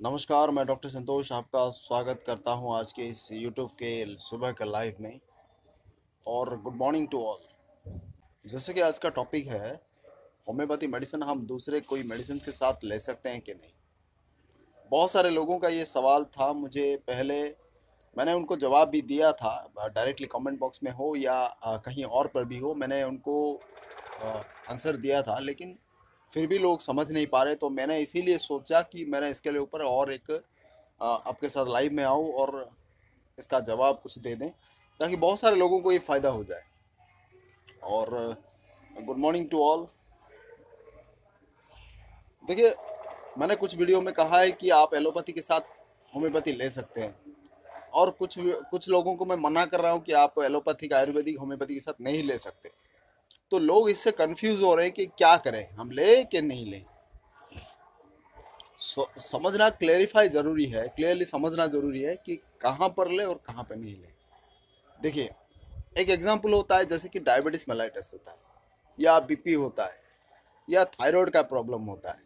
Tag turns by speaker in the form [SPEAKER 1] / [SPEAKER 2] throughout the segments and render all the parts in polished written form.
[SPEAKER 1] नमस्कार, मैं डॉक्टर संतोष आपका स्वागत करता हूं आज के इस यूट्यूब के सुबह का लाइव में। और गुड मॉर्निंग टू ऑल। जैसे कि आज का टॉपिक है, होम्योपैथी मेडिसिन हम दूसरे कोई मेडिसिन के साथ ले सकते हैं कि नहीं। बहुत सारे लोगों का ये सवाल था मुझे पहले। मैंने उनको जवाब भी दिया था, डायरेक्टली कमेंट बॉक्स में हो या कहीं और पर भी हो, मैंने उनको आंसर दिया था। लेकिन फिर भी लोग समझ नहीं पा रहे, तो मैंने इसीलिए सोचा कि मैंने इसके लिए ऊपर और एक आपके साथ लाइव में आऊँ और इसका जवाब कुछ दे दें, ताकि बहुत सारे लोगों को ये फ़ायदा हो जाए। और गुड मॉर्निंग टू ऑल। देखिए, मैंने कुछ वीडियो में कहा है कि आप एलोपैथी के साथ होम्योपैथी ले सकते हैं, और कुछ लोगों को मैं मना कर रहा हूँ कि आप एलोपैथिक आयुर्वेदिक होम्योपैथी के साथ नहीं ले सकते। तो लोग इससे कंफ्यूज हो रहे हैं कि क्या करें, हम ले कि नहीं लें। समझना, क्लेरिफाई ज़रूरी है, क्लियरली समझना ज़रूरी है कि कहाँ पर ले और कहाँ पर नहीं ले। देखिए, एक एग्जाम्पल होता है, जैसे कि डायबिटीज मेलाइटस होता है, या बीपी होता है, या थायराइड का प्रॉब्लम होता है।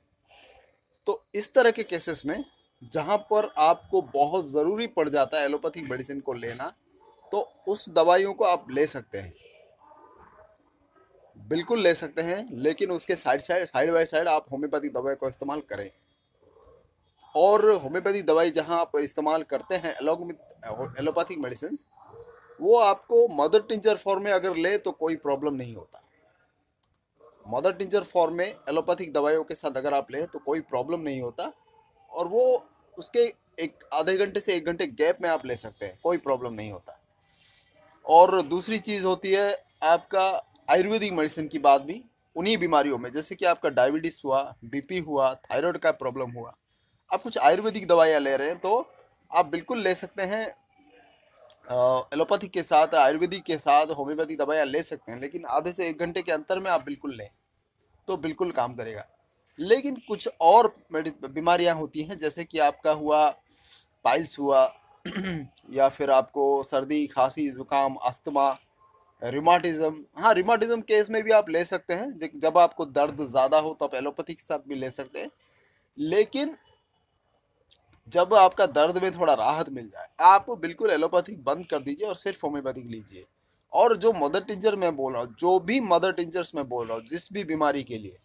[SPEAKER 1] तो इस तरह के केसेस में जहाँ पर आपको बहुत ज़रूरी पड़ जाता है एलोपैथिक मेडिसिन को लेना, तो उस दवाइयों को आप ले सकते हैं, बिल्कुल ले सकते हैं। लेकिन उसके साइड बाय साइड आप होम्योपैथिक दवाई को इस्तेमाल करें। और होम्योपैथिक दवाई जहां आप इस्तेमाल करते हैं अलॉन्ग विथ एलोपैथिक मेडिसिन, वो आपको मदर टिंचर फॉर्म में अगर ले तो कोई प्रॉब्लम नहीं होता। मदर टिंचर फॉर्म में एलोपैथिक दवाइयों के साथ अगर आप लें तो कोई प्रॉब्लम नहीं होता। और वो उसके एक आधे घंटे से 1 घंटे गैप में आप ले सकते हैं, कोई प्रॉब्लम नहीं होता। और दूसरी चीज़ होती है आपका आयुर्वेदिक मेडिसिन की बात भी उन्हीं बीमारियों में, जैसे कि आपका डायबिटीज़ हुआ, बीपी हुआ, थायराइड का प्रॉब्लम हुआ, आप कुछ आयुर्वेदिक दवाइयाँ ले रहे हैं तो आप बिल्कुल ले सकते हैं। एलोपैथिक के साथ, आयुर्वेदिक के साथ होम्योपैथिक दवाइयाँ ले सकते हैं, लेकिन आधे से 1 घंटे के अंतर में आप बिल्कुल लें तो बिल्कुल काम करेगा। लेकिन कुछ और बीमारियां होती हैं, जैसे कि आपका हुआ पाइल्स हुआ या फिर आपको सर्दी, खांसी, जुकाम, अस्थमा, रिमाटिज्म। हाँ, रिमाटिज्म केस में भी आप ले सकते हैं, जब आपको दर्द ज़्यादा हो तो आप एलोपैथी के साथ भी ले सकते हैं। लेकिन जब आपका दर्द में थोड़ा राहत मिल जाए, आप बिल्कुल एलोपैथिक बंद कर दीजिए और सिर्फ होम्योपैथिक लीजिए। और जो मदर टिंचर मैं बोल रहा हूँ, जो भी मदर टिंचर्स मैं बोल रहा हूँ, जिस भी बीमारी के लिए,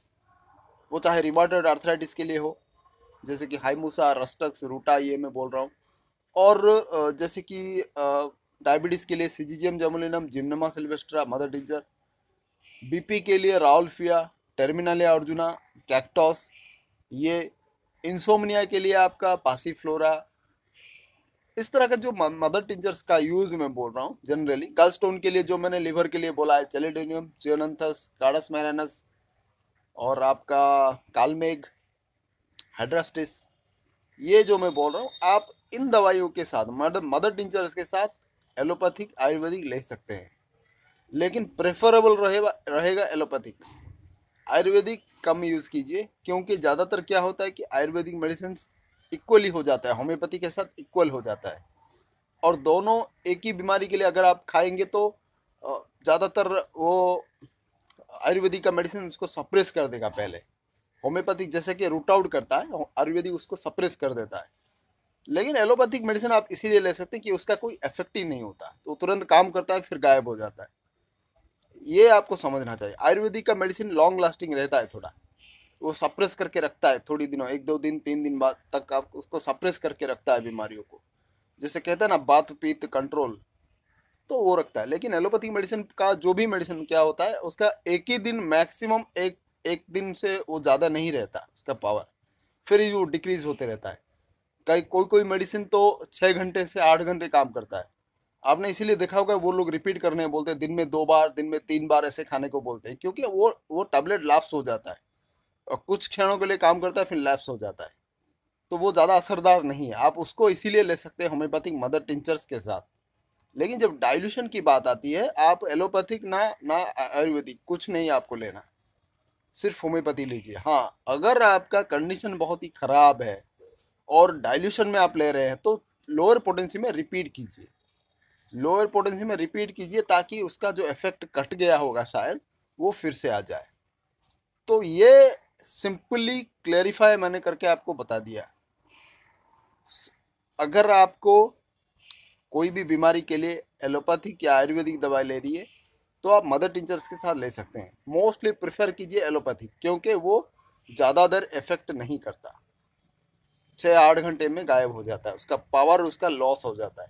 [SPEAKER 1] वो चाहे रिमाटॉइड आर्थराइटिस के लिए हो, जैसे कि हाइमूसा, रस्टक्स, रूटा, ये मैं बोल रहा हूँ। और जैसे कि डायबिटीज़ के लिए सिजिजियम जमुलिनम, जिम्नोमा सिल्वेस्ट्रा, मदर टिंचर। बीपी के लिए राउल्फिया, टर्मिनालिया अर्जुना, कैक्टॉस। ये इंसोमनिया के लिए आपका पासीफ्लोरा। इस तरह का जो मदर टिंचर्स का यूज़ मैं बोल रहा हूँ जनरली। गल स्टोन के लिए जो मैंने लिवर के लिए बोला है, चेलिडोनियम, जियोनंथस, कार्डस मैरानस, और आपका कालमेग, हाइड्रास्टिस। ये जो मैं बोल रहा हूँ, आप इन दवाइयों के साथ, मदर टिंचर्स के साथ एलोपैथिक आयुर्वेदिक ले सकते हैं। लेकिन प्रेफरेबल रहेगा एलोपैथिक। आयुर्वेदिक कम यूज़ कीजिए, क्योंकि ज़्यादातर क्या होता है कि आयुर्वेदिक मेडिसिन इक्वली हो जाता है, होम्योपैथी के साथ इक्वल हो जाता है। और दोनों एक ही बीमारी के लिए अगर आप खाएंगे तो ज़्यादातर वो आयुर्वेदिक का मेडिसिन उसको सप्रेस कर देगा पहले। होम्योपैथिक जैसे कि रूट आउट करता है, आयुर्वेदिक उसको सप्रेस कर देता है। लेकिन एलोपैथिक मेडिसिन आप इसीलिए ले सकते हैं कि उसका कोई इफेक्ट ही नहीं होता, तो तुरंत काम करता है फिर गायब हो जाता है। ये आपको समझना चाहिए। आयुर्वेदिक का मेडिसिन लॉन्ग लास्टिंग रहता है थोड़ा, वो सप्रेस करके रखता है थोड़ी दिनों, 1 2 दिन 3 दिन बाद तक आप उसको सप्रेस करके रखता है बीमारियों को। जैसे कहते हैं ना, बात पीत कंट्रोल, तो वो रखता है। लेकिन एलोपैथिक मेडिसिन का जो भी मेडिसिन क्या होता है, उसका एक ही दिन मैक्सिमम, एक एक दिन से वो ज़्यादा नहीं रहता उसका पावर, फिर ही वो डिक्रीज होते रहता है। कई कोई कोई मेडिसिन तो 6 घंटे से 8 घंटे काम करता है। आपने इसीलिए देखा होगा वो लोग रिपीट करने बोलते हैं, दिन में 2 बार, दिन में 3 बार ऐसे खाने को बोलते हैं, क्योंकि वो टैबलेट लैप्स हो जाता है और कुछ क्षणों के लिए काम करता है फिर लैप्स हो जाता है। तो वो ज़्यादा असरदार नहीं है। आप उसको इसीलिए ले सकते हैं होम्योपैथिक मदर टिंचर्स के साथ। लेकिन जब डाइल्यूशन की बात आती है, आप एलोपैथिक ना ना आयुर्वेदिक कुछ नहीं आपको लेना, सिर्फ होम्योपैथी लीजिए। हाँ, अगर आपका कंडीशन बहुत ही ख़राब है और डाइल्यूशन में आप ले रहे हैं तो लोअर पोटेंसी में रिपीट कीजिए। लोअर पोटेंसी में रिपीट कीजिए ताकि उसका जो इफेक्ट कट गया होगा शायद, वो फिर से आ जाए। तो ये सिंपली क्लेरिफाई मैंने करके आपको बता दिया। अगर आपको कोई भी बीमारी के लिए एलोपैथिक या आयुर्वेदिक दवाई ले रही है तो आप मदर टिंचर्स के साथ ले सकते हैं। मोस्टली प्रेफर कीजिए एलोपैथिक, क्योंकि वो ज़्यादा देर इफेक्ट नहीं करता, 6-8 घंटे में गायब हो जाता है, उसका पावर उसका लॉस हो जाता है।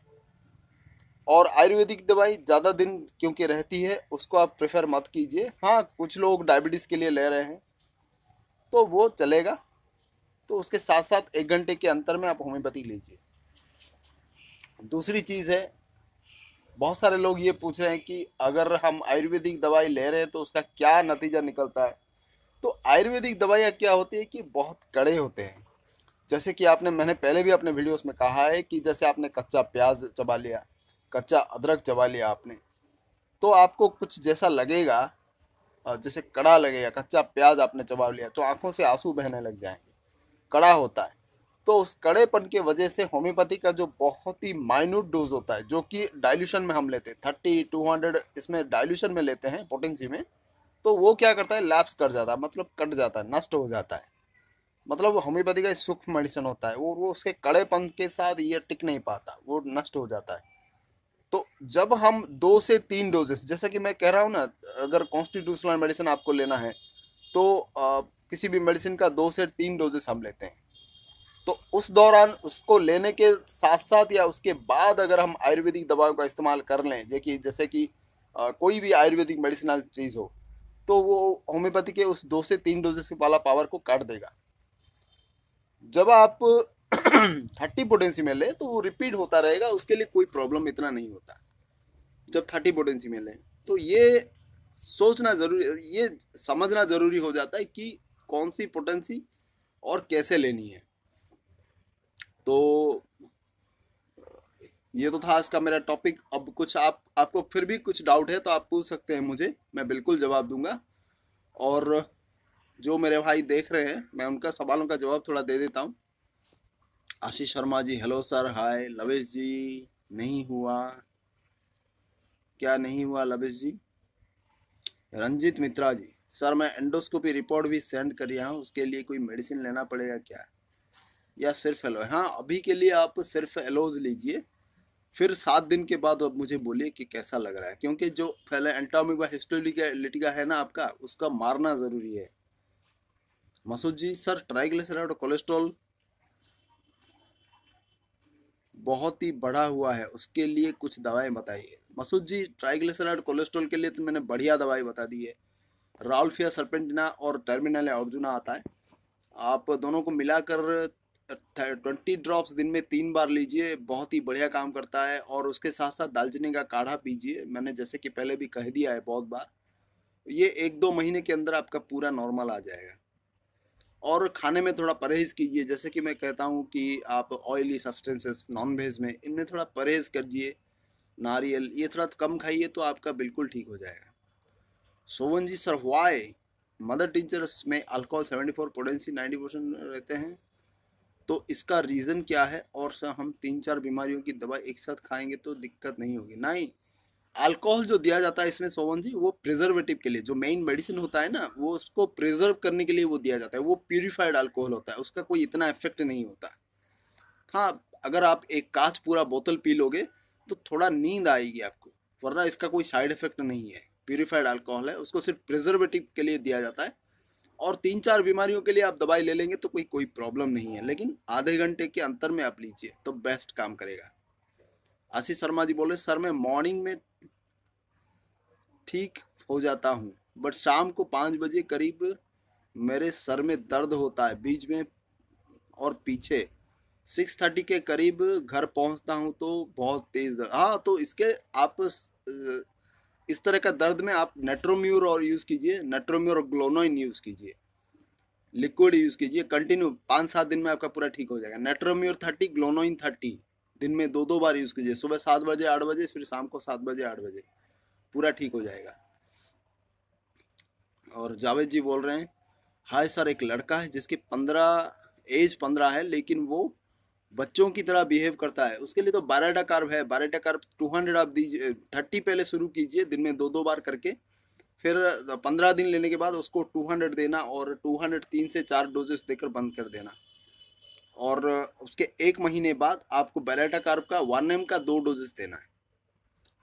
[SPEAKER 1] और आयुर्वेदिक दवाई ज़्यादा दिन क्योंकि रहती है, उसको आप प्रेफर मत कीजिए। हाँ, कुछ लोग डायबिटीज़ के लिए ले रहे हैं तो वो चलेगा, तो उसके साथ साथ 1 घंटे के अंतर में आप होम्योपैथी लीजिए। दूसरी चीज़ है, बहुत सारे लोग ये पूछ रहे हैं कि अगर हम आयुर्वेदिक दवाई ले रहे हैं तो उसका क्या नतीजा निकलता है। तो आयुर्वेदिक दवाइयाँ क्या होती है कि बहुत कड़े होते हैं। जैसे कि मैंने पहले भी अपने वीडियोस में कहा है कि जैसे आपने कच्चा प्याज चबा लिया, कच्चा अदरक चबा लिया आपने, तो आपको कुछ जैसा लगेगा, जैसे कड़ा लगेगा। कच्चा प्याज आपने चबा लिया तो आंखों से आंसू बहने लग जाएंगे, कड़ा होता है। तो उस कड़ेपन के वजह से होम्योपैथी का जो बहुत ही माइन्यूट डोज होता है, जो कि डाइल्यूशन में हम लेते हैं, 30-200 इसमें डाइल्यूशन में लेते हैं पोटेंसी में, तो वो क्या करता है, लैप्स कर जाता है, मतलब कट जाता है, नष्ट हो जाता है। मतलब होम्योपैथी का सूक्ष्म मेडिसिन होता है, वो उसके कड़ेपन के साथ ये टिक नहीं पाता, वो नष्ट हो जाता है। तो जब हम 2 से 3 डोजेस, जैसा कि मैं कह रहा हूँ ना, अगर कॉन्स्टिट्यूशनल मेडिसिन आपको लेना है तो किसी भी मेडिसिन का 2 से 3 डोजेस हम लेते हैं। तो उस दौरान उसको लेने के साथ साथ या उसके बाद अगर हम आयुर्वेदिक दवाओं का इस्तेमाल कर लें, जैसे कि कोई भी आयुर्वेदिक मेडिसिनल चीज़ हो, तो वो होम्योपैथी के उस 2 से 3 डोजेस वाला पावर को काट देगा। जब आप 30 पोटेंसी में लें तो वो रिपीट होता रहेगा, उसके लिए कोई प्रॉब्लम इतना नहीं होता। जब 30 पोटेंसी में लें तो ये सोचना ज़रूरी, ये समझना ज़रूरी हो जाता है कि कौन सी पोटेंसी और कैसे लेनी है। तो ये तो था आज का मेरा टॉपिक। अब कुछ आपको फिर भी कुछ डाउट है तो आप पूछ सकते हैं मुझे, मैं बिल्कुल जवाब दूंगा। और जो मेरे भाई देख रहे हैं, मैं उनका सवालों का जवाब थोड़ा दे देता हूँ। आशीष शर्मा जी, हेलो सर, हाय। लवेश जी, नहीं हुआ, क्या नहीं हुआ लवेश जी? रंजीत मित्रा जी, सर मैं एंडोस्कोपी रिपोर्ट भी सेंड कर रहा हूँ, उसके लिए कोई मेडिसिन लेना पड़ेगा क्या, या सिर्फ एलो? हाँ, अभी के लिए आप सिर्फ एलोज लीजिए, फिर 7 दिन के बाद अब मुझे बोलिए कि कैसा लग रहा है, क्योंकि जो पहले एंटामिक हिस्टोलिटिका है ना आपका, उसका मारना ज़रूरी है। मसूद जी, सर ट्राइग्लिसराइड और कोलेस्ट्रॉल बहुत ही बढ़ा हुआ है, उसके लिए कुछ दवाएं बताइए। मसूद जी, ट्राइग्लिसराइड कोलेस्ट्रॉल के लिए तो मैंने बढ़िया दवाई बता दी है, राउल्फिया सर्पेंटिना और टर्मिनल अर्जुना आता है। आप दोनों को मिलाकर 20 ड्रॉप्स दिन में 3 बार लीजिए, बहुत ही बढ़िया काम करता है। और उसके साथ साथ दालचीनी का काढ़ा पीजिए, मैंने जैसे कि पहले भी कह दिया है बहुत बार। ये 1-2 महीने के अंदर आपका पूरा नॉर्मल आ जाएगा। और खाने में थोड़ा परहेज़ कीजिए, जैसे कि मैं कहता हूँ कि आप ऑयली सब्सटेंसेस नॉन वेज में, इनमें थोड़ा परहेज़ करिए। नारियल ये थोड़ा कम खाइए तो आपका बिल्कुल ठीक हो जाएगा। सोवन जी, सर वाई मदर टिंचर्स में अल्कोहल 74 पोटेंसी 90% रहते हैं, तो इसका रीज़न क्या है? और सर हम 3-4 बीमारियों की दवा एक साथ खाएंगे तो दिक्कत नहीं होगी? नहीं, अल्कोहल जो दिया जाता है इसमें सोवन जी, वो प्रिजर्वेटिव के लिए, जो मेन मेडिसिन होता है ना, वो उसको प्रिजर्व करने के लिए वो दिया जाता है। वो प्यूरिफाइड अल्कोहल होता है, उसका कोई इतना इफेक्ट नहीं होता। हाँ, अगर आप एक कांच पूरा बोतल पी लोगे तो थोड़ा नींद आएगी आपको, वरना इसका कोई साइड इफेक्ट नहीं है। प्यूरिफाइड अल्कोहल है, उसको सिर्फ प्रिजर्वेटिव के लिए दिया जाता है। और 3-4 बीमारियों के लिए आप दवाई ले लेंगे तो कोई प्रॉब्लम नहीं है, लेकिन आधे घंटे के अंतर में आप लीजिए तो बेस्ट काम करेगा। आशीष शर्मा जी बोले, सर मैं मॉर्निंग में ठीक हो जाता हूँ, बट शाम को 5 बजे करीब मेरे सर में दर्द होता है, बीच में और पीछे। 6:30 के करीब घर पहुँचता हूँ तो बहुत तेज़ दर्द। हाँ, तो इसके आप इस तरह का दर्द में आप नेट्रोम्यूर और यूज़ कीजिए, नेट्रोम्यूर और ग्लोनोइन यूज़ कीजिए, लिक्विड यूज़ कीजिए कंटिन्यू। 5-7 दिन में आपका पूरा ठीक हो जाएगा। नेट्रोम्यूर 30, ग्लोनोइन 30, दिन में 2-2 बार यूज़ कीजिए, सुबह 7 बजे 8 बजे, फिर शाम को 7 बजे 8 बजे, पूरा ठीक हो जाएगा। और जावेद जी बोल रहे हैं, हाय सर, एक लड़का है जिसकी 15 है, लेकिन वो बच्चों की तरह बिहेव करता है, उसके लिए तो बारेटा कार्ब है। बारेटा कार्ब 200 आप दीजिए, 30 पहले शुरू कीजिए, दिन में 2-2 बार करके, फिर 15 दिन लेने के बाद उसको 200 देना, और 200 3 से 4 डोजेस देकर बंद कर देना। और उसके 1 महीने बाद आपको बेलेटा कार्ब का 1 mg का 2 डोजेस देना है।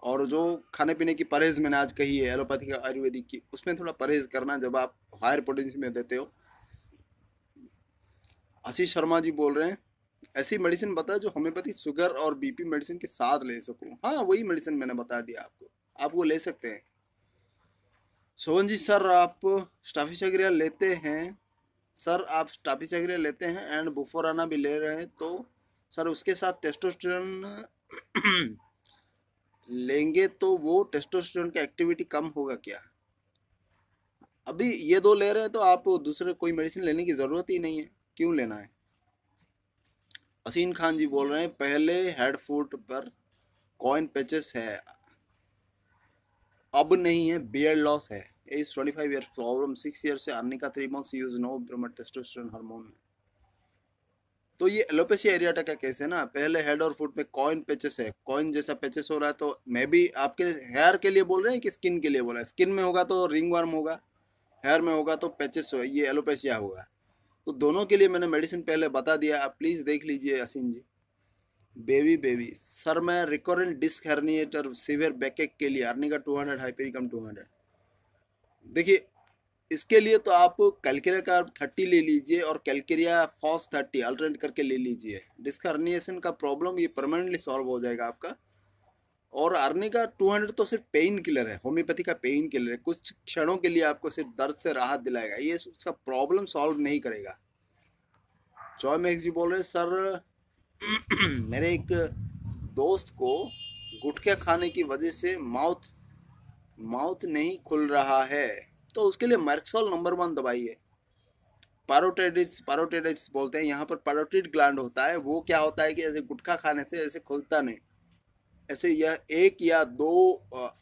[SPEAKER 1] और जो खाने पीने की परहेज मैंने आज कही है एलोपैथिक आयुर्वेदिक की, उसमें थोड़ा परहेज करना जब आप हायर पोटेंसी में देते हो। आशीष शर्मा जी बोल रहे हैं ऐसी मेडिसिन बताए जो होम्योपैथी शुगर और बीपी मेडिसिन के साथ ले सकूं। हाँ, वही मेडिसिन मैंने बता दिया आपको, आप वो ले सकते हैं। सोहन जी सर, आप स्टाफिसाग्रिया लेते हैं? सर आप स्टाफिसाग्रिया लेते हैं एंड बुफोराना भी ले रहे हैं, तो सर उसके साथ टेस्टोस्टेरोन लेंगे तो वो टेस्टोस्टेरोन की एक्टिविटी कम होगा क्या? अभी ये दो ले रहे हैं तो आप दूसरे कोई मेडिसिन लेने की ज़रूरत ही नहीं है, क्यों लेना है? असीन खान जी बोल रहे हैं पहले हेड फुट पर कॉइन पैचेस है, अब नहीं है, बियर्ड लॉस है। एज 25 ईयर, प्रॉब्लम 6 ईयर से, arnica 3 months use no improvement testosterone hormone. तो ये एलोपेशिया एरियाटा का केस है ना, पहले हेड और फुट पे कॉइन पैचेस है, कॉइन जैसा पैचेस हो रहा है। तो मैं भी आपके हेयर के लिए बोल रहे हैं कि स्किन के लिए बोल रहे हैं? स्किन में होगा तो रिंग वर्म होगा, हेयर में होगा तो पैचेस हो, ये एलोपेशिया होगा। तो दोनों के लिए मैंने मेडिसिन पहले बता दिया, आप प्लीज़ देख लीजिए। असीन जी, बेबी बेबी सर, मैं रिकरेंट डिस्क हर्निएटर सीवियर बैकएक के लिए अर्निका 200 हाइपेरिकम 200। देखिए, इसके लिए तो आप कैलकेरिया का 30 ले लीजिए और कैलकेरिया फॉस 30 अल्टरनेट करके ले लीजिए। डिस्क हर्निएशन का प्रॉब्लम ये परमानेंटली सॉल्व हो जाएगा आपका। और अर्निका 200 तो सिर्फ पेन किलर है, होम्योपैथी का पेन किलर है, कुछ क्षणों के लिए आपको सिर्फ दर्द से राहत दिलाएगा, ये उसका प्रॉब्लम सॉल्व नहीं करेगा। जॉय मैक्स जी बोल रहे हैं सर मेरे एक दोस्त को गुटखा खाने की वजह से माउथ माउथ नहीं खुल रहा है, तो उसके लिए मैक्सोल नंबर 1 दवाई है। पैरोटिडिस, पैरोटिडिस बोलते हैं यहाँ पर, पैरोटिड ग्लैंड होता है। वो क्या होता है कि ऐसे गुटखा खाने से ऐसे खुलता नहीं, ऐसे यह 1 या 2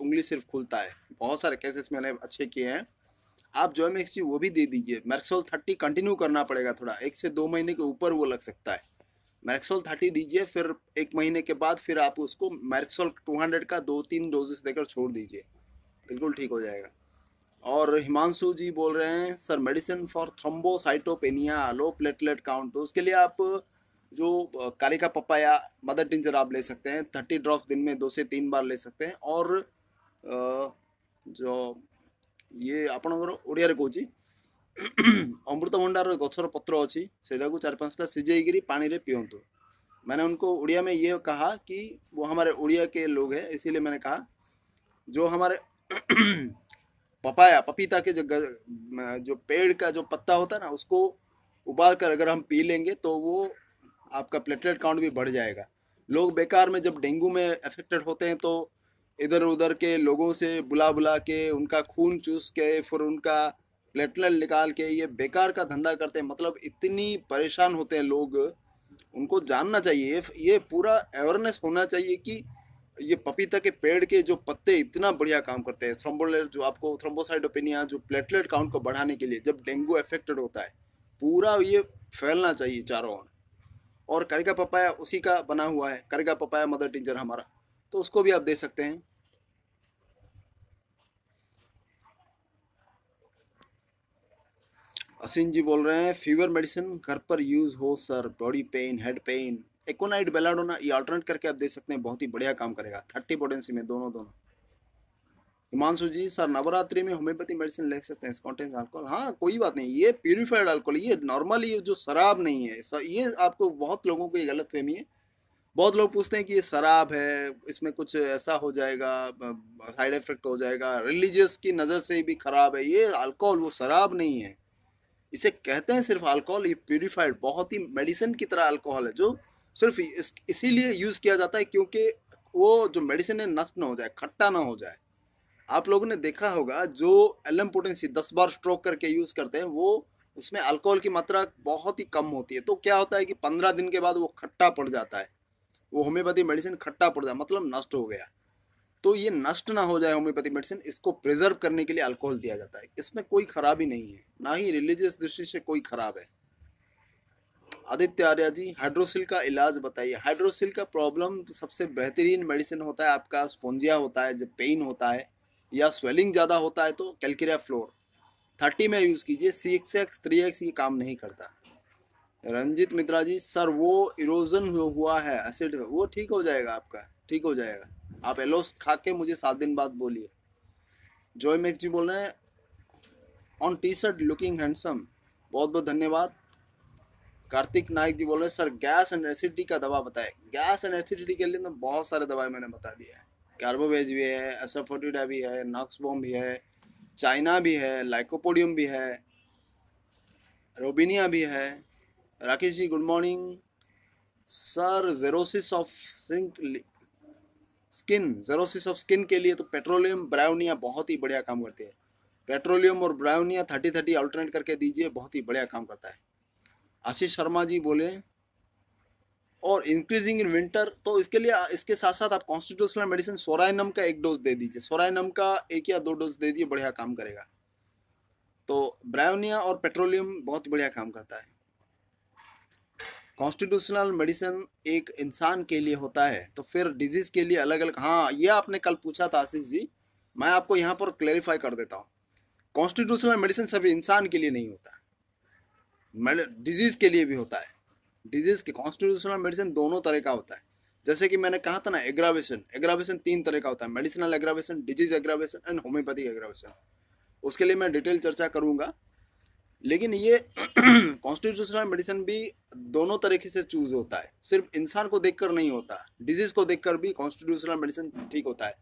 [SPEAKER 1] उंगली सिर्फ खुलता है। बहुत सारे केसेस मैंने अच्छे किए हैं। आप जोएमेक्स जी वो भी दे दीजिए। मैक्सोल 30 कंटिन्यू करना पड़ेगा, थोड़ा 1 से 2 महीने के ऊपर वो लग सकता है। मैक्सोल 30 दीजिए, फिर 1 महीने के बाद फिर आप उसको मैक्सोल 200 का 2-3 डोजेस देकर छोड़ दीजिए, बिल्कुल ठीक हो जाएगा। और हिमांशु जी बोल रहे हैं sir medicine for thrombocytopenia, low platelet count, तो उसके लिए आप जो कारिका पपाया मदर टिंचर आप ले सकते हैं, 30 ड्रॉप्स दिन में 2 से 3 बार ले सकते हैं। और जो ये ଆପଣଙ୍କର ଓଡ଼ିଆରେ କହୁଛି अमृतभंडार गछर पत्र अच्छी से 4-5टा सिझेकरी पानी रे पियंतु। मैंने उनको उड़िया में ये कहा कि वो हमारे उड़िया के लोग हैं, इसीलिए मैंने कहा जो हमारे पपाया, पपीता के जो पेड़ का जो पत्ता होता है ना, उसको उबाल कर अगर हम पी लेंगे तो वो आपका प्लेटलेट काउंट भी बढ़ जाएगा। लोग बेकार में जब डेंगू में अफेक्टेड होते हैं तो इधर उधर के लोगों से बुला बुला के उनका खून चूस के फिर उनका प्लेटलेट निकाल के ये बेकार का धंधा करते हैं। मतलब इतनी परेशान होते हैं लोग, उनको जानना चाहिए, ये पूरा अवेयरनेस होना चाहिए कि ये पपीता के पेड़ के जो पत्ते इतना बढ़िया काम करते हैं। थ्रोम्बोलेट जो आपको थ्रोम्बोसाइटोपेनिया जो प्लेटलेट काउंट को बढ़ाने के लिए, जब डेंगू अफेक्टेड होता है, पूरा ये फैलना चाहिए चारों ओर। और करिका पपाया उसी का बना हुआ है, करिका पपाया मदर टिंचर हमारा, तो उसको भी आप दे सकते हैं। असीन जी बोल रहे हैं फीवर मेडिसिन घर पर यूज हो sir, body pain, head pain, aconite belladonna, ये अल्टरनेट करके आप दे सकते हैं, बहुत ही बढ़िया काम करेगा 30 पोटेंसी में दोनों दोनों। हिमांशु जी सर नवरात्रि में होम्योपैथी मेडिसिन ले सकते हैं, कॉन्टेंस अल्कोहल? हाँ, कोई बात नहीं, ये प्यूरिफाइड अल्कोहल, ये नॉर्मली जो शराब नहीं है। ये आपको बहुत लोगों को ये गलत फहमी है। बहुत लोग पूछते हैं कि ये शराब है, इसमें कुछ ऐसा हो जाएगा, साइड इफेक्ट हो जाएगा, रिलीजियस की नज़र से भी खराब है। ये अल्कोहल वो शराब नहीं है, इसे कहते हैं सिर्फ अल्कोहल। ये प्यूरिफाइड बहुत ही मेडिसिन की तरह अल्कोहल है, जो सिर्फ इसीलिए यूज़ किया जाता है क्योंकि वो जो मेडिसिन है नष्ट ना हो जाए, खट्टा ना हो जाए। आप लोगों ने देखा होगा जो एलएम पोटेंसी 10 बार स्ट्रोक करके यूज़ करते हैं, वो उसमें अल्कोहल की मात्रा बहुत ही कम होती है। तो क्या होता है कि 15 दिन के बाद वो खट्टा पड़ जाता है, वो होम्योपैथी मेडिसिन खट्टा पड़ जाए, मतलब नष्ट हो गया। तो ये नष्ट ना हो जाए होम्योपैथी मेडिसिन, इसको प्रिजर्व करने के लिए अल्कोहल दिया जाता है। इसमें कोई खराबी नहीं है, ना ही रिलीजियस दृष्टि से कोई खराब है। आदित्य आर्या जी हाइड्रोसिल का इलाज बताइए। हाइड्रोसिल का प्रॉब्लम सबसे बेहतरीन मेडिसिन होता है आपका स्पोंजिया होता है, जब पेन होता है या स्वेलिंग ज़्यादा होता है तो कैलकेरिया फ्लोर 30 में यूज़ कीजिए। 6x 3x ये काम नहीं करता। रंजित मित्रा जी, सर वो इरोजन हुआ है एसिड, वो ठीक हो जाएगा, आपका ठीक हो जाएगा। आप एलोस खा के मुझे 7 दिन बाद बोलिए। जॉय मैक्स जी बोल रहे हैं on T shirt looking handsome, बहुत बहुत धन्यवाद। कार्तिक नायक जी बोल रहे हैं सर गैस एंड एसिडिटी का दवा बताएं। गैस एंड एसिडिटी के लिए तो बहुत सारे दवाई मैंने बता दिए हैं। कार्बोवेज भी है, एसोफोटिडा भी है, नॉक्सबॉम भी है, चाइना भी है, लाइकोपोडियम भी है, रोबिनिया भी है। Rakesh ji good morning sir. Xerosis of sink skin, xerosis of skin के लिए तो पेट्रोलियम ब्राउनिया बहुत ही बढ़िया काम करती है। पेट्रोलियम और ब्राउनिया 30-30 अल्टरनेट करके दीजिए, बहुत ही बढ़िया काम करता है। आशीष शर्मा जी बोले और इंक्रीजिंग इन विंटर, तो इसके लिए इसके साथ साथ आप कॉन्स्टिट्यूशनल मेडिसिन सोराइनम का 1 डोज दे दीजिए। सोराइनम का 1 या 2 डोज दे दीजिए, बढ़िया काम करेगा। तो ब्राउनिया और पेट्रोलियम बहुत बढ़िया काम करता है। कॉन्स्टिट्यूशनल मेडिसिन एक इंसान के लिए होता है, तो फिर डिजीज के लिए अलग अलग। हाँ, ये आपने कल पूछा था आशीष जी, मैं आपको यहाँ पर क्लेरिफाई कर देता हूँ। कॉन्स्टिट्यूशनल मेडिसिन सभी इंसान के लिए नहीं होता, डिजीज के लिए भी होता है। डिजीज के कॉन्स्टिट्यूशनल मेडिसिन दोनों तरह का होता है। जैसे कि मैंने कहा था ना, एग्रावेशन, एग्रावेशन 3 तरह का होता है, medicinal aggravation, disease aggravation and homeopathic aggravation. उसके लिए मैं डिटेल चर्चा करूंगा। लेकिन ये कॉन्स्टिट्यूशनल मेडिसिन भी दोनों तरीके से चूज होता है, सिर्फ इंसान को देखकर नहीं होता, डिजीज को देखकर भी कॉन्स्टिट्यूशनल मेडिसिन ठीक होता है।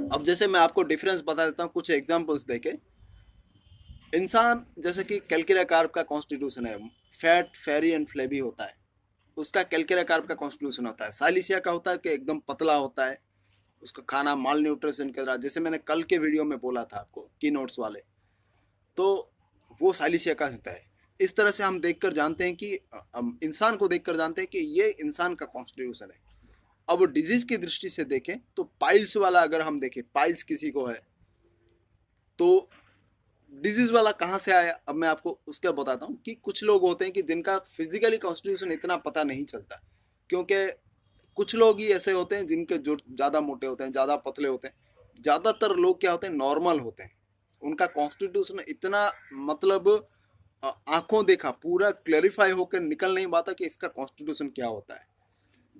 [SPEAKER 1] अब जैसे मैं आपको डिफरेंस बता देता हूँ कुछ एग्जांपल्स देके। इंसान जैसे कि कैलकेरिया कार्ब का कॉन्स्टिट्यूशन है, फैट फेरी एंड फ्लेवी होता है, उसका कैलकेरिया कार्ब का कॉन्स्टिट्यूशन होता है। साइलिसिया का होता है कि एकदम पतला होता है, उसका खाना माल न्यूट्रिशन के द्वारा, जैसे मैंने कल के वीडियो में बोला था आपको की नोट्स वाले, तो वो साइलिसिया का होता है। इस तरह से हम देखकर जानते हैं कि हम इंसान को देखकर जानते हैं कि ये इंसान का कॉन्स्टिट्यूशन है। अब डिजीज की दृष्टि से देखें तो पाइल्स वाला अगर हम देखें, पाइल्स किसी को है तो डिजीज वाला कहाँ से आया, अब मैं आपको उसका बताता हूँ कि कुछ लोग होते हैं कि जिनका फिजिकली कॉन्स्टिट्यूशन इतना पता नहीं चलता, क्योंकि कुछ लोग ही ऐसे होते हैं जिनके जो ज़्यादा मोटे होते हैं, ज़्यादा पतले होते हैं। ज़्यादातर लोग क्या होते हैं, नॉर्मल होते हैं, उनका कॉन्स्टिट्यूशन इतना मतलब आंखों देखा पूरा क्लैरिफाई होकर निकल नहीं पाता कि इसका कॉन्स्टिट्यूशन क्या होता है।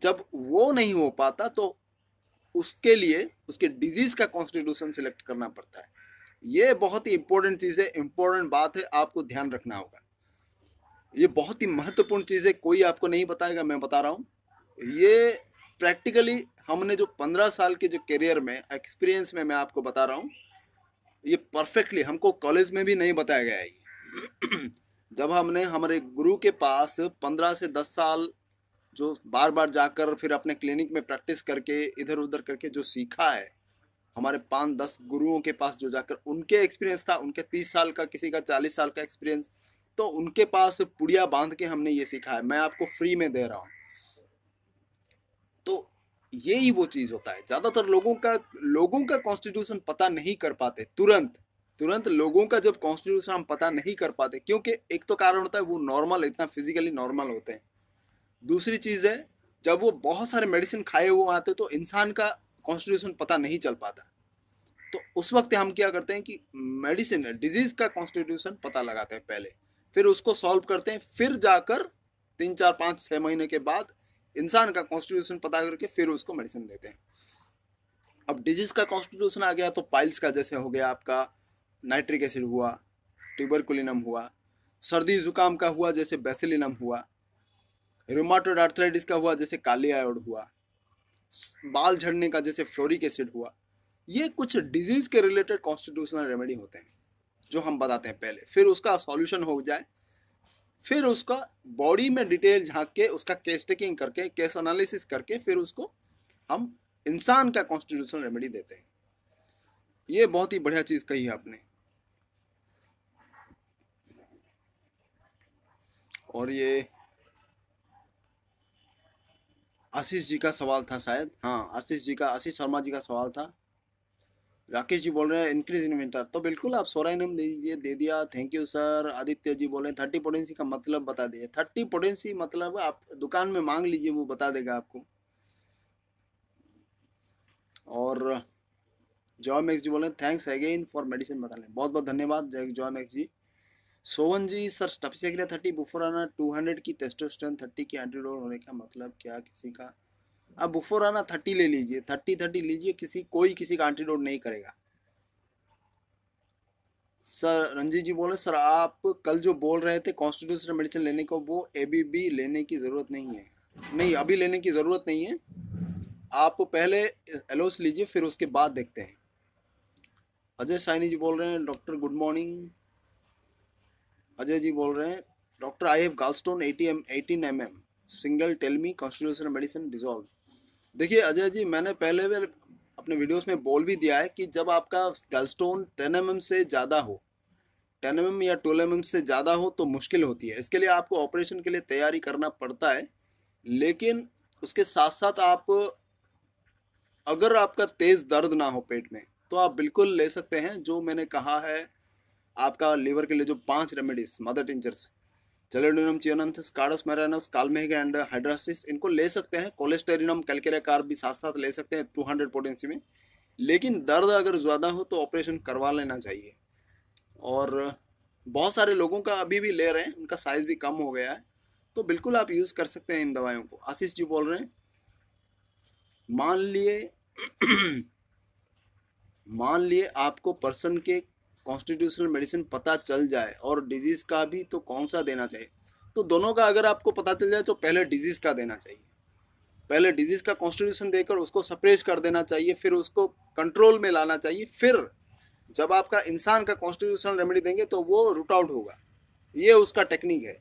[SPEAKER 1] जब वो नहीं हो पाता तो उसके लिए उसके डिजीज का कॉन्स्टिट्यूशन सिलेक्ट करना पड़ता है। ये बहुत ही इंपॉर्टेंट चीज़ है, इंपॉर्टेंट बात है, आपको ध्यान रखना होगा। ये बहुत ही महत्वपूर्ण चीज़ है, कोई आपको नहीं बताएगा, मैं बता रहा हूँ। ये प्रैक्टिकली हमने जो 15 साल के जो करियर में एक्सपीरियंस में मैं आपको बता रहा हूँ, ये परफेक्टली हमको कॉलेज में भी नहीं बताया गया है ये। जब हमने हमारे गुरु के पास 15 से 10 साल जो बार बार जाकर फिर अपने क्लिनिक में प्रैक्टिस करके इधर उधर करके जो सीखा है, हमारे 5-10 गुरुओं के पास जो जाकर उनके एक्सपीरियंस था, उनके 30 साल का, किसी का 40 साल का एक्सपीरियंस, तो उनके पास पुड़िया बांध के हमने ये सीखा है, मैं आपको फ्री में दे रहा हूँ। तो यही वो चीज़ होता है, ज़्यादातर लोगों का कॉन्स्टिट्यूशन पता नहीं कर पाते तुरंत तुरंत। लोगों का जब कॉन्स्टिट्यूशन हम पता नहीं कर पाते, क्योंकि एक तो कारण होता है वो नॉर्मल, इतना फिजिकली नॉर्मल होते हैं। दूसरी चीज़ है, जब वो बहुत सारे मेडिसिन खाए हुए आते तो इंसान का कॉन्स्टिट्यूशन पता नहीं चल पाता। तो उस वक्त हम क्या करते हैं कि मेडिसिन डिजीज का कॉन्स्टिट्यूशन पता लगाते हैं पहले, फिर उसको सॉल्व करते हैं, फिर जाकर 3-4-5-6 महीने के बाद इंसान का कॉन्स्टिट्यूशन पता करके फिर उसको मेडिसिन देते हैं। अब डिजीज का कॉन्स्टिट्यूशन आ गया तो पाइल्स का जैसे हो गया आपका नाइट्रिक एसिड हुआ, ट्यूबरकुलिनम हुआ, सर्दी जुकाम का हुआ जैसे बेसिलिनम हुआ, रूमाटोइड आर्थराइटिस का हुआ जैसे काली आयोड हुआ, बाल झड़ने का जैसे फ्लोरिक एसिड हुआ। ये कुछ डिजीज के रिलेटेड कॉन्स्टिट्यूशनल रेमेडी होते हैं जो हम बताते हैं पहले, फिर उसका सॉल्यूशन हो जाए, फिर उसका बॉडी में डिटेल झांक के उसका केस टेकिंग करके केस एनालिसिस करके फिर उसको हम इंसान का कॉन्स्टिट्यूशनल रेमेडी देते हैं। ये बहुत ही बढ़िया चीज़ कही है आपने। और ये आशीष जी का सवाल था शायद, हाँ आशीष जी का, आशीष शर्मा जी का सवाल था। राकेश जी बोल रहे हैं इंक्रीज इन विंटर, तो बिल्कुल आप सोराइनम दे दीजिए, दे दिया, thank you sir. Aditya ji बोल रहे हैं 30 पोटेंसी का मतलब बता दिए। 30 पोटेंसी मतलब आप दुकान में मांग लीजिए, वो बता देगा आपको। और जॉय मैक्स जी बोल रहे हैं थैंक्स अगेन फॉर मेडिसिन बताने, बहुत बहुत धन्यवाद जॉय मैक्स जी। सोवन जी सर, स्टेपिसेग्रा 30 बुफोराना 200 की टेस्टोस्टेरोन 30 की एंटीडोट होने का मतलब क्या? किसी का आप बुफोराना 30 ले लीजिए, 30 लीजिए, कोई किसी का एंटीडोट नहीं करेगा। सर रंजीत जी बोले सर आप कल जो बोल रहे थे कॉन्स्टिट्यूशनल मेडिसिन लेने को, वो एबीबी लेने की ज़रूरत नहीं है। नहीं, अभी लेने की ज़रूरत नहीं है, आप पहले एलोस लीजिए, फिर उसके बाद देखते हैं। अजय साइनी जी बोल रहे हैं doctor good morning. Ajay ji बोल रहे हैं doctor I have gallstone 18 mm single, tell me constitutional medicine dissolve. देखिए अजय जी, मैंने पहले भी अपने वीडियोस में बोल भी दिया है कि जब आपका गॉलस्टोन 10 mm से ज़्यादा हो, 10 mm या 12 mm से ज़्यादा हो तो मुश्किल होती है। इसके लिए आपको ऑपरेशन के लिए तैयारी करना पड़ता है, लेकिन उसके साथ साथ आप, अगर आपका तेज़ दर्द ना हो पेट में, तो आप बिल्कुल ले सकते हैं जो मैंने कहा है। आपका लीवर के लिए जो 5 remedies, mother tinctures, chelidonium chionanthus, carduus marianus, kalmegh and hydrastis, इनको ले सकते हैं। कोलेस्टेरिनम कैल्केरिया कार्ब भी साथ साथ ले सकते हैं 200 पोटेंसी में। लेकिन दर्द अगर ज़्यादा हो तो ऑपरेशन करवा लेना चाहिए। और बहुत सारे लोगों का अभी भी ले रहे हैं, उनका साइज़ भी कम हो गया है, तो बिल्कुल आप यूज़ कर सकते हैं इन दवाइयों को। आशीष जी बोल रहे हैं मान लिए मान लिए आपको पर्सन के कॉन्स्टिट्यूशनल मेडिसिन पता चल जाए और डिजीज़ का भी, तो कौन सा देना चाहिए? तो दोनों का अगर आपको पता चल जाए तो पहले डिजीज़ का देना चाहिए। पहले डिजीज़ का कॉन्स्टिट्यूशन देकर उसको सप्रेस कर देना चाहिए, फिर उसको कंट्रोल में लाना चाहिए। फिर जब आपका इंसान का कॉन्स्टिट्यूशनल रेमेडी देंगे तो वो रूट आउट होगा। ये उसका टेक्निक है।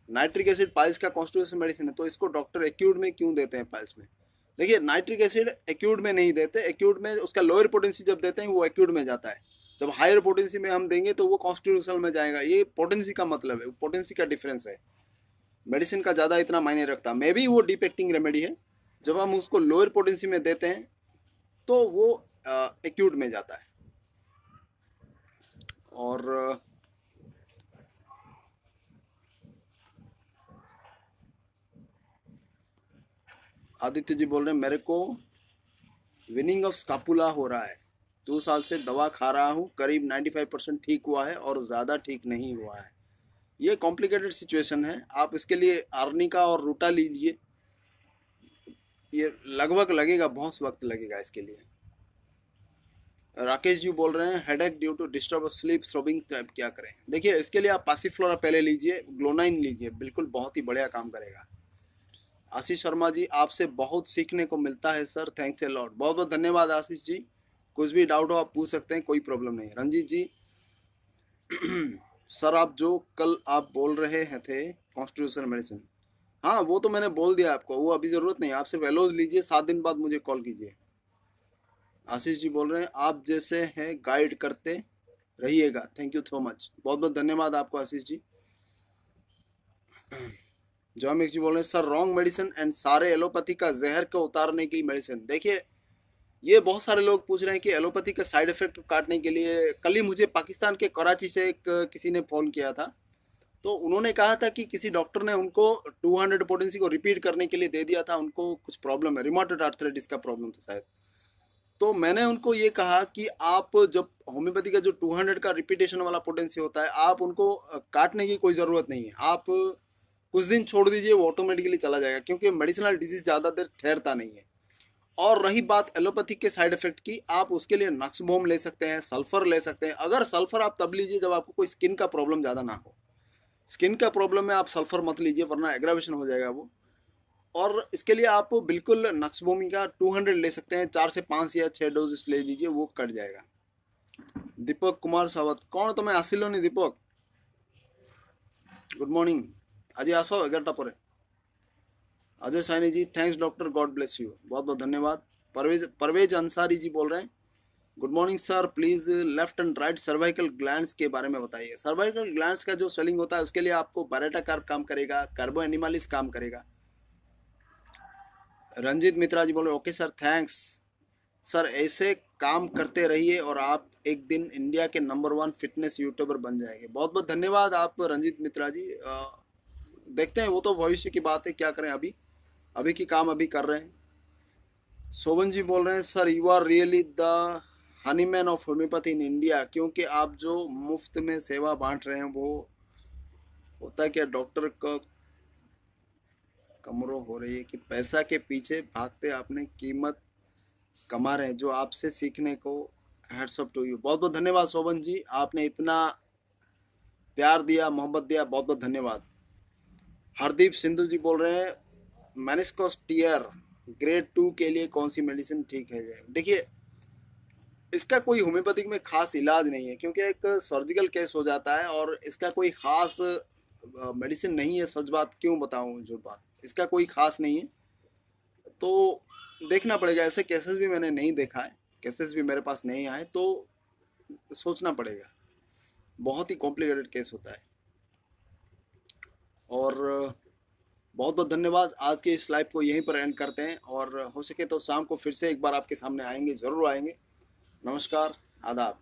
[SPEAKER 1] नाइट्रिक एसिड पाइल्स का कॉन्स्टिट्यूशन मेडिसिन है, तो इसको डॉक्टर एक्यूट में क्यों देते हैं पाइल्स में? देखिए, नाइट्रिक एसिड एक्यूट में नहीं देते। एक्यूट में उसका लोअर पोटेंसी जब देते हैं वो एक्यूट में जाता है, जब हायर पोटेंसी में हम देंगे तो वो कॉन्स्टिट्यूशनल में जाएगा। ये पोटेंसी का मतलब है, पोटेंसी का डिफरेंस है। मेडिसिन का ज़्यादा इतना मायने रखता, मे भी वो डीप एक्टिंग रेमेडी है। जब हम उसको लोअर पोटेंसी में देते हैं तो वो एक्यूट में जाता है। और आदित्य जी बोल रहे हैं मेरे को विनिंग ऑफ स्कापुला हो रहा है, 2 साल से दवा खा रहा हूँ, करीब 95% ठीक हुआ है और ज़्यादा ठीक नहीं हुआ है। ये कॉम्प्लिकेटेड सिचुएशन है, आप इसके लिए आर्निका और रूटा लीजिए। ये लगभग लगेगा, बहुत वक्त लगेगा इसके लिए। राकेश जी बोल रहे हैं headache due to disturb sleep throbbing type, क्या करें? देखिए, इसके लिए आप पासीफ्लोरा पहले लीजिए, ग्लोनाइन लीजिए, बिल्कुल बहुत ही बढ़िया काम करेगा। आशीष शर्मा जी, आपसे बहुत सीखने को मिलता है सर, थैंक्स ए लॉट। बहुत बहुत धन्यवाद आशीष जी। कुछ भी डाउट हो आप पूछ सकते हैं, कोई प्रॉब्लम नहीं। रंजीत जी सर, आप जो कल आप बोल रहे हैं थे कॉन्स्टिट्यूशनल मेडिसिन, हाँ वो तो मैंने बोल दिया आपको, वो अभी ज़रूरत नहीं। आप सिर्फ एलोज लीजिए, 7 दिन बाद मुझे कॉल कीजिए। आशीष जी बोल रहे हैं आप जैसे हैं गाइड करते रहिएगा, थैंक यू सो मच। बहुत बहुत धन्यवाद आपको आशीष जी। जॉमिक जी बोल रहे हैं सर रॉन्ग मेडिसिन एंड सारे एलोपैथी का जहर को उतारने की मेडिसिन। देखिए, ये बहुत सारे लोग पूछ रहे हैं कि एलोपैथी का साइड इफेक्ट काटने के लिए। कल ही मुझे पाकिस्तान के कराची से किसी ने फ़ोन किया था, तो उन्होंने कहा था कि किसी डॉक्टर ने उनको 200 पोटेंसी को रिपीट करने के लिए दे दिया था, उनको कुछ प्रॉब्लम है, रिमोटेड आर्थराइटिस का प्रॉब्लम था शायद। तो मैंने उनको ये कहा कि आप जब होम्योपैथी का जो 200 का रिपीटेशन वाला पोटेंसी होता है, आप उनको काटने की कोई ज़रूरत नहीं है। आप कुछ दिन छोड़ दीजिए, वो ऑटोमेटिकली चला जाएगा, क्योंकि मेडिसिनल डिजीज़ ज़्यादा देर ठहरता नहीं है। और रही बात एलोपैथिक के साइड इफेक्ट की, आप उसके लिए नक्सबोम ले सकते हैं, सल्फ़र ले सकते हैं। अगर सल्फ़र आप तब लीजिए जब आपको कोई स्किन का प्रॉब्लम ज़्यादा ना हो। स्किन का प्रॉब्लम में आप सल्फ़र मत लीजिए, वरना एग्रावेशन हो जाएगा वो। और इसके लिए आप बिल्कुल नक्सबोमी का 200 ले सकते हैं, 4 से 5 या 6 डोजेस ले लीजिए, वो कट जाएगा। दीपक कुमार सावत, कौन तुम्हें आसिलो नहीं दीपक? गुड मॉर्निंग, आज आसो 11टा पर। Ajay Saini ji, thanks doctor, God bless you, बहुत बहुत धन्यवाद। परवेज अंसारी जी बोल रहे हैं good morning sir, please left and right cervical glands के बारे में बताइए। सर्वाइकल ग्लैंड्स का जो स्वेलिंग होता है उसके लिए आपको बारेटा कार्ब काम करेगा, कार्बो एनिमालिस काम करेगा। रंजीत मित्रा जी बोल रहे ओके सर, थैंक्स सर, ऐसे काम करते रहिए और आप एक दिन इंडिया के नंबर 1 फिटनेस यूट्यूबर बन जाएंगे। बहुत बहुत धन्यवाद आप रंजीत मित्रा जी। देखते हैं, वो तो भविष्य की बात है, क्या करें, अभी की काम अभी कर रहे हैं। शोभन जी बोल रहे हैं sir you are really the Hahnemann of homoeopathy in India, क्योंकि आप जो मुफ्त में सेवा बांट रहे हैं वो होता है क्या, डॉक्टर का कमरों हो रही है कि पैसा के पीछे भागते आपने कीमत कमा रहे हैं, जो आपसे सीखने को हैट्स ऑफ टू यू। बहुत बहुत धन्यवाद शोभन जी, आपने इतना प्यार दिया, मोहब्बत दिया, बहुत बहुत धन्यवाद। हरदीप सिंधु जी बोल रहे हैं मेनिस्कस टीयर ग्रेड 2 के लिए कौन सी मेडिसिन ठीक है? देखिए, इसका कोई होम्योपैथिक में खास इलाज नहीं है, क्योंकि एक सर्जिकल केस हो जाता है और इसका कोई खास मेडिसिन नहीं है। सच बात क्यों बताऊं, झूठ बात, इसका कोई खास नहीं है। तो देखना पड़ेगा, ऐसे केसेस भी मैंने नहीं देखा है, केसेस भी मेरे पास नहीं आए, तो सोचना पड़ेगा। बहुत ही कॉम्प्लिकेटेड केस होता है। और बहुत बहुत धन्यवाद। आज के इस लाइव को यहीं पर एंड करते हैं, और हो सके तो शाम को फिर से एक बार आपके सामने आएंगे, ज़रूर आएंगे। नमस्कार, आदाब।